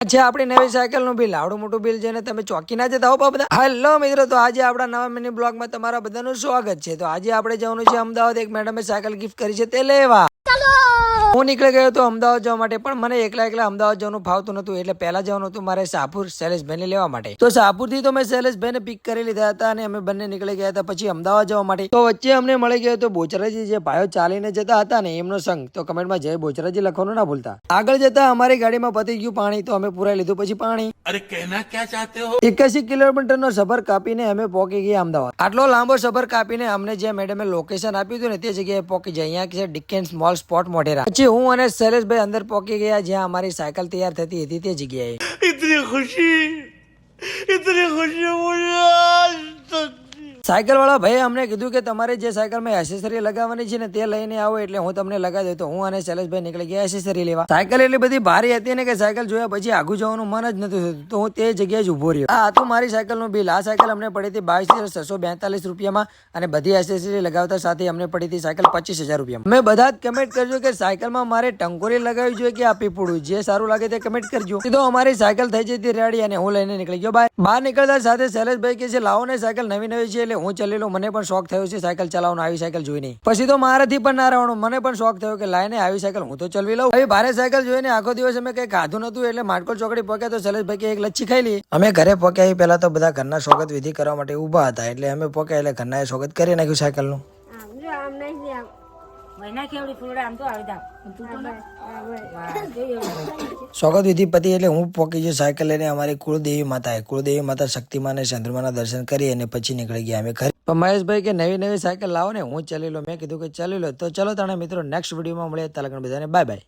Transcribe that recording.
છે આપણી નવી સાયકલ નું બિલ આવડું મોટું બિલ જોઈને તમે ચોકી ના જતા હો બધા. હેલો મિત્રો, તો આજે આપણા નવા મિની બ્લોગમાં તમારા બધાનું સ્વાગત છે. તો આજે આપણે જવાનું છે અમદાવાદ. એક મેડમે સાયકલ ગિફ્ટ કરી છે તે લેવા હું નીકળી ગયો હતો અમદાવાદ જવા માટે, પણ મને એકલા અમદાવાદ જવાનું ફાવતું નતું, એટલે પહેલા જવાનું હતું મારે શાહપુર શૈલેષભાઈને લેવા માટે. તો શાહપુર થી તો મેં શૈલેષભાઈને પિક કરી લીધા હતા અને અમે બંને નીકળી ગયા હતા પછી અમદાવાદ જવા માટે. તો વચ્ચે અમને મળી ગયો તો બોચરાજી, જે ભાઈઓ ચાલીને જતા હતા ને એમનો સંગ. તો કમેન્ટમાં જય બોચરાજી લખવાનું ના ભૂલતા. આગળ જતા અમારી ગાડીમાં પતી ગયું પાણી, તો અમે પુરાઈ લીધું પછી પાણી. અરે કહેના ક્યાં ચાહતે હો? 81 કિલોમીટરનો સફર કાપીને અમે પહોંચી ગયા અમદાવાદ. આટલો લાંબો સફર કાપીને અમને જે મેડમે લોકેશન આપ્યું હતું ને તે જગ્યાએ પહોંચી જાય. અહીંયા છે ડિકેન્સ મોલ સ્પોટ મોઢેરા. પછી હું અને શૈલેષભાઈ અંદર પહોંચી ગયા જ્યાં અમારી સાયકલ તૈયાર થતી હતી તે જગ્યાએ. इतनी खुशी मुझे સાયકલ વાળા ભાઈ અમને કીધું કે તમારે જે સાયકલમાં એસેસરી લગાવવાની છે ને તે લઈને આવો, એટલે હું તમને લગાવી દઉં. તો હું અને શૈલેષભાઈ નીકળી ગયા એસેસરી લેવા. સાયકલ એટલી બધી ભારી હતી ને કે સાયકલ જોયા પછી આગું જવાનું મન જ નતું થતું. તો હું તે જગ્યાએ જ ઉભો રહ્યો. આ હતું મારી સાયકલ નું બિલ. આ સાયકલ અમને પડી હતી 22,642 રૂપિયામાં અને બધી એસેસરી લગાવતા સાથે અમને પડી હતી સાયકલ 25,000 રૂપિયામાં. મેં બધા જ કમેન્ટ કરજો કે સાયકલમાં મારે ટંકોરી લગાવવી જોઈએ કે આ પીપળું, જે સારું લાગે તે કમેન્ટ કરજો. તો અમારી સાયકલ થઈ જતી રેડી અને હું લઈને નીકળી ગયો બહાર નીકળતા સાથે શૈલેષભાઈ કે છે લાવો ને સાયકલ નવી છે. એટલે હું ચલી લો, મને પણ શોખ થયો છે સાયકલ ચલાવવાનો. આવી સાયકલ જોઈ નહીં પછી તો મારાથી પણ ના રહેવાનું. મને પણ શોખ થયો કે લાઈને આવી સાયકલ હું તો ચલવી લઉં. હવે ભારે સાયકલ જોઈને આખો દિવસ અમે કઈ ખાધું નતું, એટલે માટકોલ ચોકડી પહોંચ્યા તો શૈલેષભાઈ કે એક લચ્છી ખાઈ લી. અમે ઘરે પહોંચ્યા પહેલા તો બધા ઘરના સ્વાગત વિધિ કરવા માટે ઉભા હતા, એટલે અમે પહોંચ્યા એટલે ઘરના સ્વાગત કરી નાખ્યું સાયકલ નું. સ્વાગત વિધિ પતિ એટલે હું પહોંચી ગયો સાયકલ લઈને અમારી કુળદેવી માતા શક્તિમાં અને ચંદ્રમાના દર્શન કરી અને પછી નીકળી ગયા અમે ઘરે. પણ મહેશભાઈ કે નવી સાયકલ લાવો ને હું ચલી લો. મેં કીધું કે ચલી લો. તો ચલો તાણે મિત્રો નેક્સ્ટ વિડીયોમાં મળીએ. તાલગણ બધાને બાય બાય.